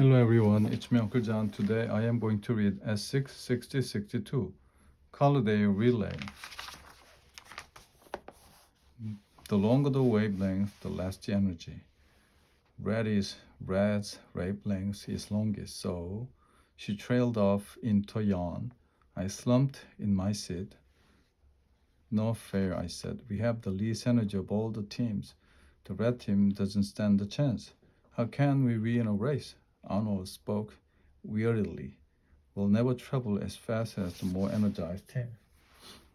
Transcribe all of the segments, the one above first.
Hello everyone, it's me Uncle John. Today I am going to read S6 6062 Holiday Relay. The longer the wavelength, the less the energy. Red's wavelength is longest, so she trailed off into a yawn. I slumped in my seat. No fair, I said. We have the least energy of all the teams. The red team doesn't stand a chance. How can we win a race? Arnold spoke wearily. We'll never travel as fast as the more energized team.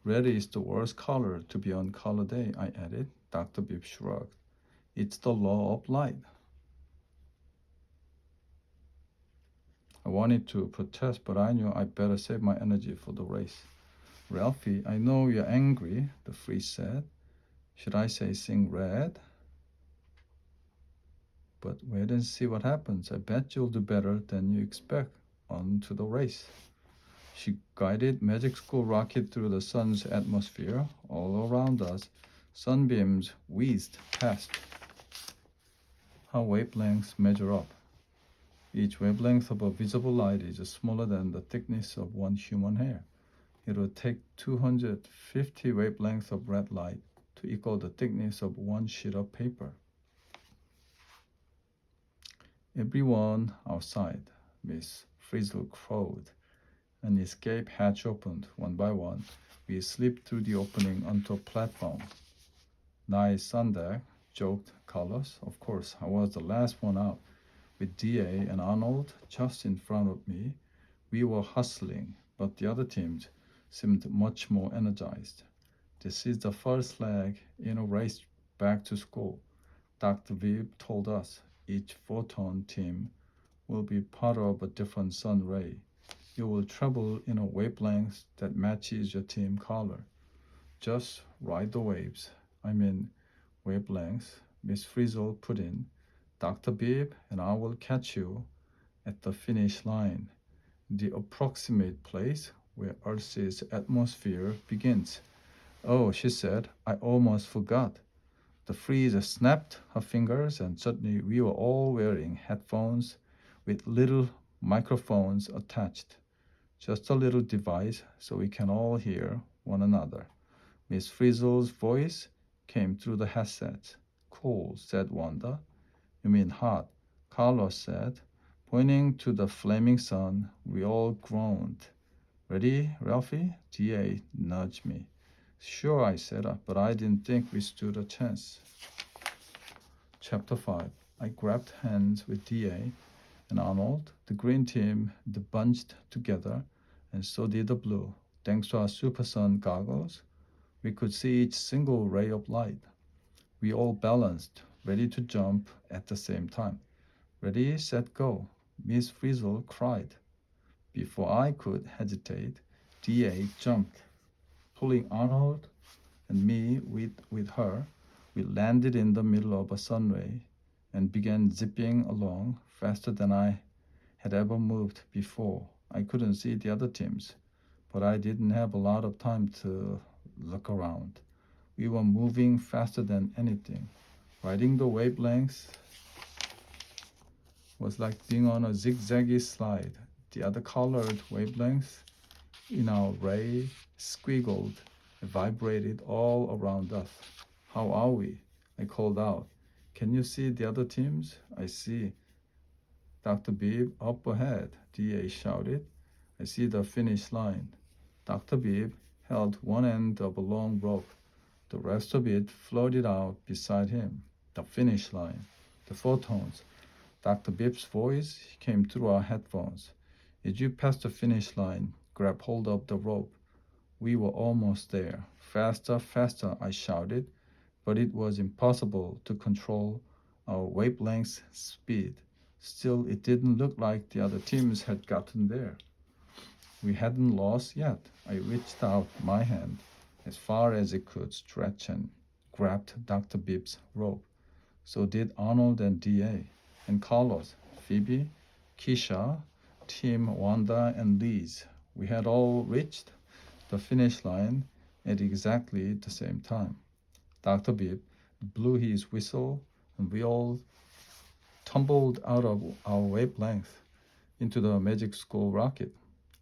Red is the worst color to be on color day, I added. Dr. Bibb shrugged. It's the law of light. I wanted to protest, but I knew I'd better save my energy for the race. Ralphie, I know you're angry, the freeze said. Should I say sing red? But wait and see what happens. I bet you'll do better than you expect. On to the race. She guided Magic School rocket through the sun's atmosphere. All around us, sunbeams whizzed past. How wavelengths measure up. Each wavelength of a visible light is smaller than the thickness of one human hair. It would take 250 wavelengths of red light to equal the thickness of one sheet of paper. Everyone outside, Miss Frizzle crowed. An escape hatch opened. One by one, we slipped through the opening onto a platform. Nice sun deck, joked Carlos. Of course, I was the last one out. With DA and Arnold just in front of me, we were hustling, but the other teams seemed much more energized. This is the first leg in a race back to school. Dr. Bibb told us each photon team will be part of a different sun ray. You will travel in a wavelength that matches your team color. Just ride the waves. I mean, wavelengths, Miss Frizzle put in. Dr. Bibb and I will catch you at the finish line, the approximate place where Earth's atmosphere begins. Oh, she said, I almost forgot. The freeze snapped her fingers, and suddenly we were all wearing headphones with little microphones attached. Just a little device so we can all hear one another. Miss Frizzle's voice came through the headset. Cool, said Wanda. You mean hot, Carlos said. Pointing to the flaming sun, we all groaned. Ready, Ralphie? DA nudged me. Sure, I said, but I didn't think we stood a chance. Chapter 5. I grabbed hands with DA and Arnold. The green team bunched together, and so did the blue. Thanks to our super sun goggles, we could see each single ray of light. We all balanced, ready to jump at the same time. Ready, set, go. Miss Frizzle cried. Before I could hesitate, DA jumped. Pulling Arnold and me with her, we landed in the middle of a sun ray and began zipping along faster than I had ever moved before. I couldn't see the other teams, but I didn't have a lot of time to look around. We were moving faster than anything. Riding the wavelengths was like being on a zigzaggy slide. The other colored wavelengths in our ray squiggled and vibrated all around us. How are we? I called out. Can you see the other teams? I see. Dr. Bibb, up ahead, DA shouted. I see the finish line. Dr. Bibb held one end of a long rope. The rest of it floated out beside him. The finish line. The photons. Dr. Bibb's voice came through our headphones. As you pass the finish line, grab hold of the rope. We were almost there. Faster, faster, I shouted, but it was impossible to control our wavelength's speed. Still, it didn't look like the other teams had gotten there. We hadn't lost yet. I reached out my hand as far as it could stretch and grabbed Dr. Bibb's rope. So did Arnold and DA, and Carlos, Phoebe, Keisha, Tim, Wanda, and Liz. We had all reached the finish line at exactly the same time. Dr. Bibb blew his whistle, and we all tumbled out of our wavelength into the magic school rocket.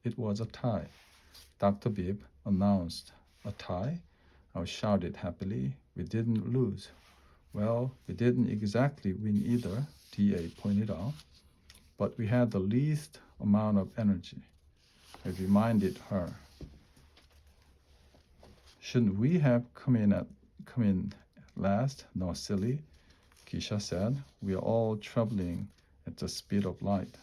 It was a tie. Dr. Bibb announced. A tie? I shouted happily. We didn't lose. Well, we didn't exactly win either, DA pointed out, but we had the least amount of energy. I reminded her. Shouldn't we have come in last? No, silly, Keisha said. We are all traveling at the speed of light.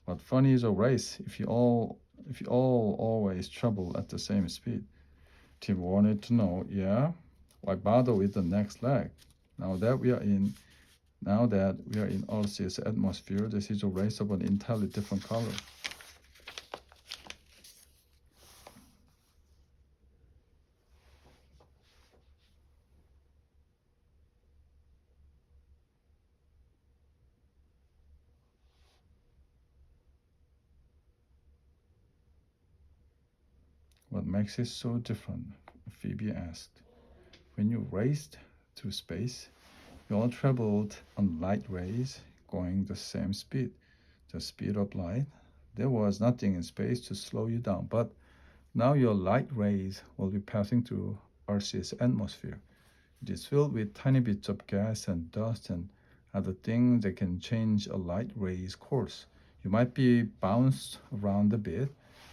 What fun is a race if you all always travel at the same speed? Tim wanted to know. Yeah, why bother with the next leg? Now that we are in Earth's atmosphere, this is a race of an entirely different color. What makes it so different? Phoebe asked. When you raced through space, you all traveled on light rays going the same speed, the speed of light. There was nothing in space to slow you down, but now your light rays will be passing through Earth's atmosphere. It is filled with tiny bits of gas and dust and other things that can change a light ray's course. You might be bounced around a bit,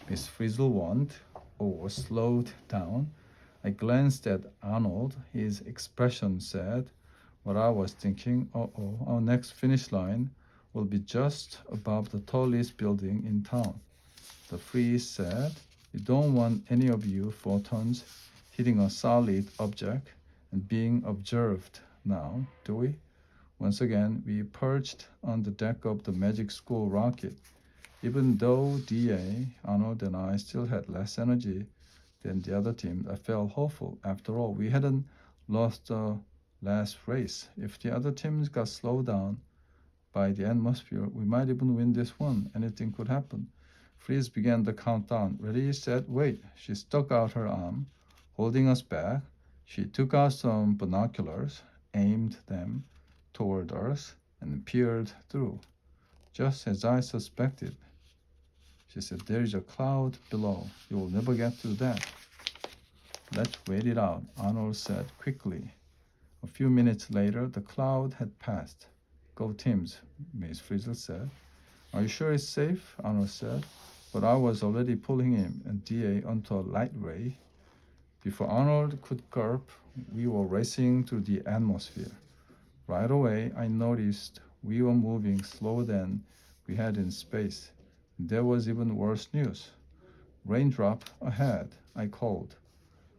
Miss Frizzle warned, or slowed down. I glanced at Arnold. His expression said what I was thinking. Uh-oh, our next finish line will be just above the tallest building in town. The freeze said, we don't want any of you photons hitting a solid object and being observed now, do we? Once again, we perched on the deck of the Magic School rocket. Even though DA, Arnold, and I still had less energy than the other team, I felt hopeful. After all, we hadn't lost the last race. If the other teams got slowed down by the atmosphere, we might even win this one. Anything could happen. Freeze began the countdown. Ready, set, wait. She stuck out her arm, holding us back. She took out some binoculars, aimed them toward us, and peered through. Just as I suspected, she said, there is a cloud below. You will never get through that. Let's wait it out, Arnold said quickly. A few minutes later, the cloud had passed. Go teams, Miss Frizzle said. Are you sure it's safe? Arnold said. But I was already pulling him and DA onto a light ray. Before Arnold could gulp, we were racing through the atmosphere. Right away, I noticed we were moving slower than we had in space. There was even worse news. Raindrop ahead, I called.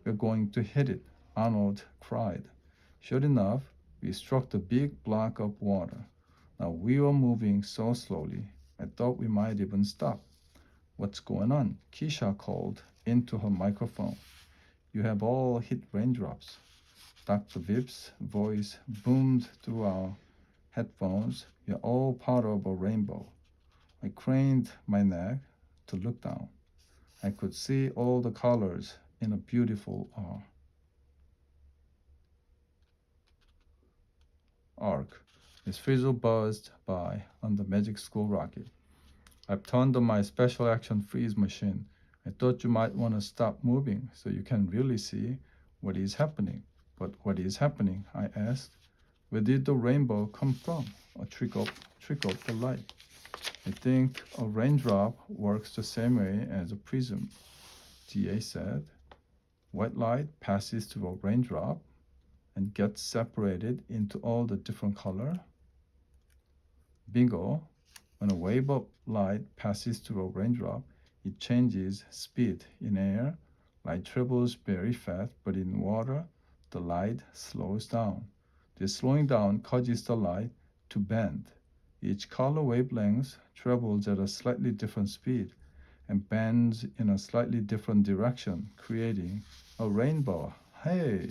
We're going to hit it, Arnold cried. Sure enough, we struck the big block of water. Now we were moving so slowly, I thought we might even stop. What's going on? Keisha called into her microphone. You have all hit raindrops. Dr. Bibb's voice boomed through our headphones. You're all part of a rainbow. I craned my neck to look down. I could see all the colors in a beautiful arc. Miss Frizzle buzzed by on the Magic School rocket. I've turned on my special action freeze machine. I thought you might want to stop moving so you can really see what is happening. But what is happening? I asked. Where did the rainbow come from? A trickle of the light. I think a raindrop works the same way as a prism, DA said. White light passes through a raindrop and gets separated into all the different color. Bingo! When a wave of light passes through a raindrop, it changes speed. In air, light travels very fast, but in water, the light slows down. This slowing down causes the light to bend. Each color wavelength travels at a slightly different speed and bends in a slightly different direction, creating a rainbow. Hey,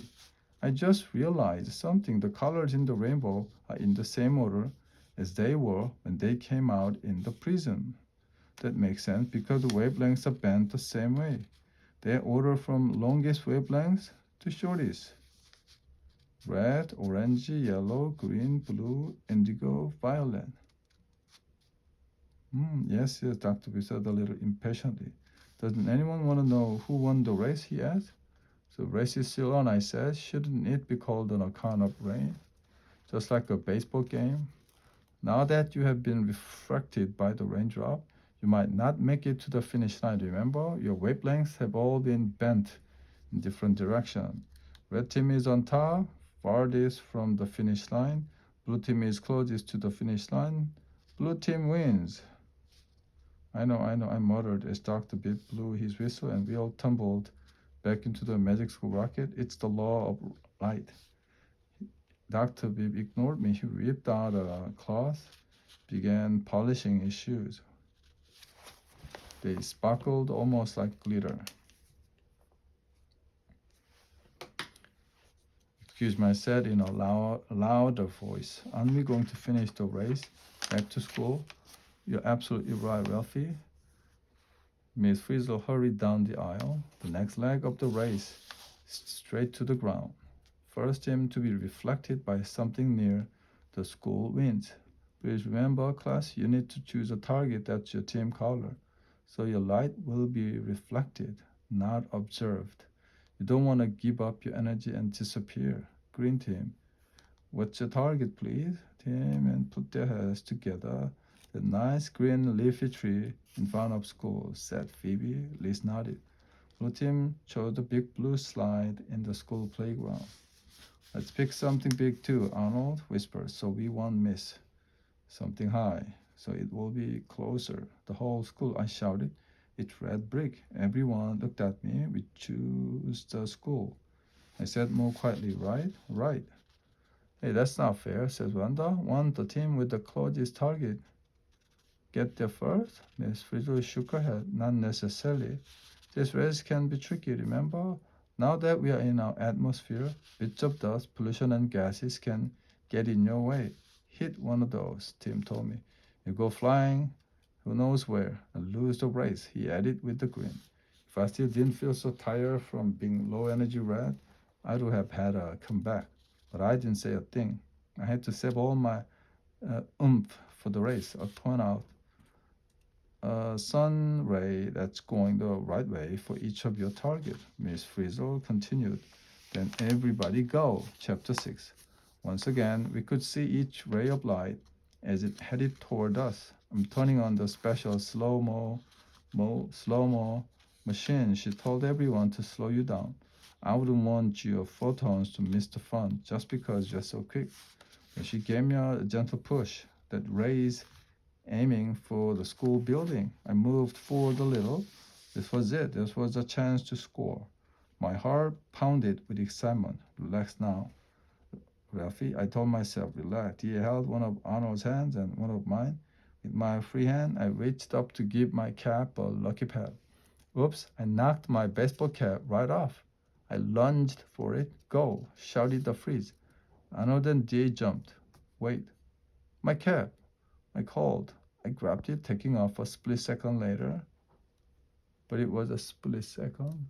I just realized something. The colors in the rainbow are in the same order as they were when they came out in the prism. That makes sense because the wavelengths are bent the same way. They order from longest wavelengths to shortest. Red, orange, yellow, green, blue, indigo, violet. Yes, Dr. B said a little impatiently. Doesn't anyone want to know who won the race? He asked. The race is still on, I said. Shouldn't it be called an account of rain? Just like a baseball game? Now that you have been refracted by the raindrop, you might not make it to the finish line. Remember, your wavelengths have all been bent in different directions. Red team is on top, farthest from the finish line. Blue team is closest to the finish line. Blue team wins. I know, I muttered as Dr. Bib blew his whistle and we all tumbled back into the magic school rocket. It's the law of light. Dr. Bib ignored me. He whipped out a cloth, began polishing his shoes. They sparkled almost like glitter. Excuse me, I said in a louder voice. Aren't we going to finish the race back to school? You're absolutely right, Ralphie. Miss Frizzle hurried down the aisle, the next leg of the race, straight to the ground. First team to be reflected by something near the school wins. Please remember, class, you need to choose a target that's your team color, so your light will be reflected, not observed. You don't want to give up your energy and disappear. Green team, what's your target, please? Team and put their heads together. The nice green leafy tree in front of school, said Phoebe. Liz nodded. Blue team chose the big blue slide in the school playground. Let's pick something big too, Arnold whispered, so we won't miss. Something high, so it will be closer. The whole school, I shouted. It's red brick. Everyone looked at me. We choose the school. I said more quietly, right? Right. Hey, that's not fair, says Wanda. Want the team with the closest target get there first? Miss Frizzle shook her head. Not necessarily. This race can be tricky, remember? Now that we are in our atmosphere, bits of dust, pollution, and gases can get in your way. Hit one of those, Tim told me. You go flying, who knows where, and lose the race, he added with a grin. If I still didn't feel so tired from being low energy red, I would have had a comeback. But I didn't say a thing. I had to save all my oomph for the race. I'll point out a sun ray that's going the right way for each of your targets. Miss Frizzle continued. Then everybody go. Chapter 6. Once again, we could see each ray of light as it headed toward us. I'm turning on the special slow-mo machine. She told everyone to slow you down. I wouldn't want your photons to miss the fun just because you're so quick. And she gave me a gentle push that raised aiming for the school building. I moved forward a little. This was it. This was a chance to score. My heart pounded with excitement. Relax now, Ralphie. I told myself, relax. He held one of Arnold's hands and one of mine. With my free hand, I reached up to give my cap a lucky pat. Oops, I knocked my baseball cap right off. I lunged for it. Go, shouted the freeze. Arnold and Jay jumped. Wait, my cap. I called. I grabbed it, taking off a split second later. But it was a split second.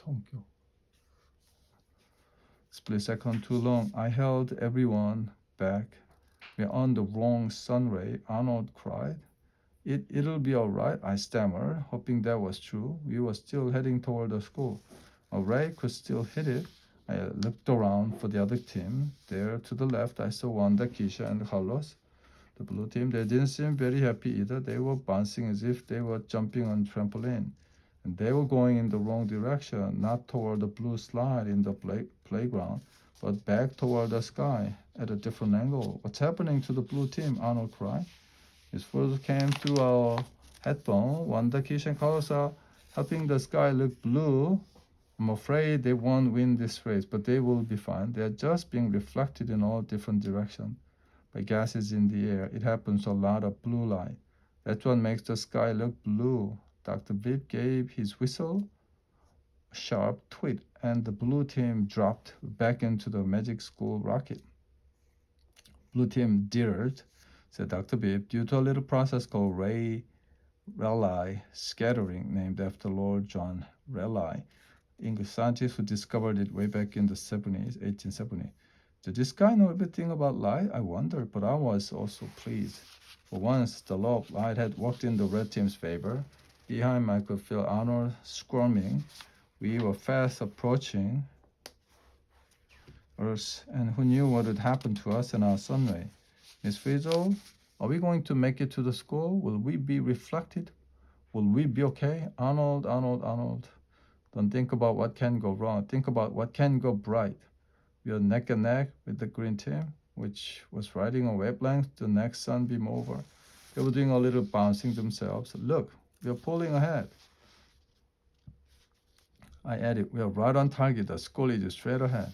성격. Split second too long. I held everyone back. We're on the wrong sun ray, Arnold cried. It'll be all right, I stammered, hoping that was true. We were still heading toward the school. A ray could still hit it. I looked around for the other team. There to the left, I saw Wanda, Keisha, and Carlos. The blue team, they didn't seem very happy either. They were bouncing as if they were jumping on trampoline. And they were going in the wrong direction, not toward the blue slide in the playground, but back toward the sky at a different angle. What's happening to the blue team? Arnold cried. His words came through our headphone. Wanda, Keisha, and Carlos are helping the sky look blue. I'm afraid they won't win this race, but they will be fine. They are just being reflected in all different directions by gases in the air. It happens a lot of blue light. That's what makes the sky look blue. Dr. Bib gave his whistle a sharp tweet, and the blue team dropped back into the magic school rocket. Blue team dittered, said Dr. Bib, due to a little process called Rayleigh scattering, named after Lord John Rayleigh, English scientist who discovered it way back in the 70s, 1870. Did this guy know everything about light? I wondered, but I was also pleased. For once, the law of light had worked in the red team's favor. Behind, I could feel Arnold squirming. We were fast approaching Earth, and who knew what would happen to us and our sunray? Miss Frizzle, are we going to make it to the school? Will we be reflected? Will we be okay? Arnold, Arnold, Arnold. Don't think about what can go wrong. Think about what can go right. We are neck and neck with the green team, which was riding a wavelength the next sunbeam over. They were doing a little bouncing themselves. Look, we are pulling ahead. I added, we are right on target. The school is straight ahead.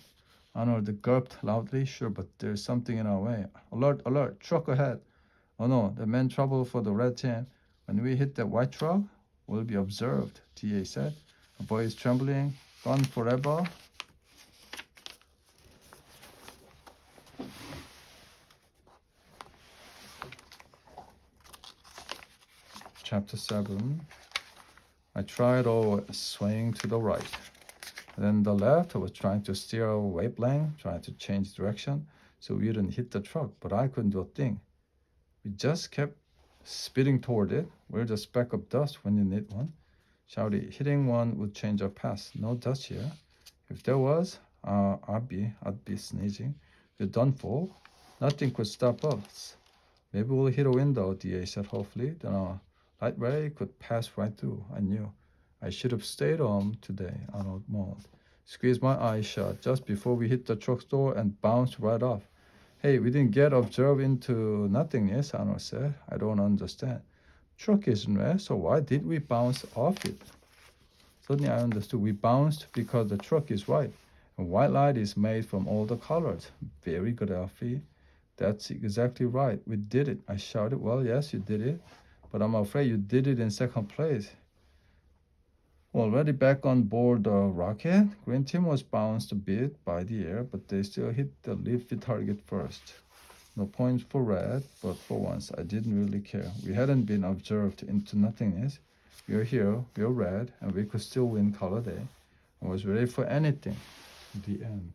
Arnold gulped loudly. Sure, but there's something in our way. Alert, alert, truck ahead. Oh no, the man trouble for the red team. When we hit the white truck, we'll be observed, TA said. A voice trembling. Gone forever. Chapter 7. I tried swaying to the right. Then the left, I was trying to steer a wavelength, trying to change direction so we didn't hit the truck, but I couldn't do a thing. We just kept speeding toward it. We're the speck of dust when you need one. Shouty, hitting one would change our path. No dust here. If there was, I'd be sneezing. We're done for. Nothing could stop us. Maybe we'll hit a window, DA said hopefully. Then a light ray could pass right through. I knew. I should have stayed home today, Arnold moaned. Squeezed my eyes shut just before we hit the truck door and bounced right off. Hey, we didn't get observed into nothingness, Arnold said. I don't understand. Truck isn't red, so why did we bounce off it? Suddenly I understood. We bounced because the truck is white. And white light is made from all the colors. Very good, Alfie. That's exactly right. We did it. I shouted. Well, yes, you did it. But I'm afraid you did it in second place. Already back on board the rocket, Green Team was bounced a bit by the air, but they still hit the leafy target first. No points for red, but for once I didn't really care. We hadn't been observed into nothingness. We are here, we are red, and we could still win color day. I was ready for anything. The end.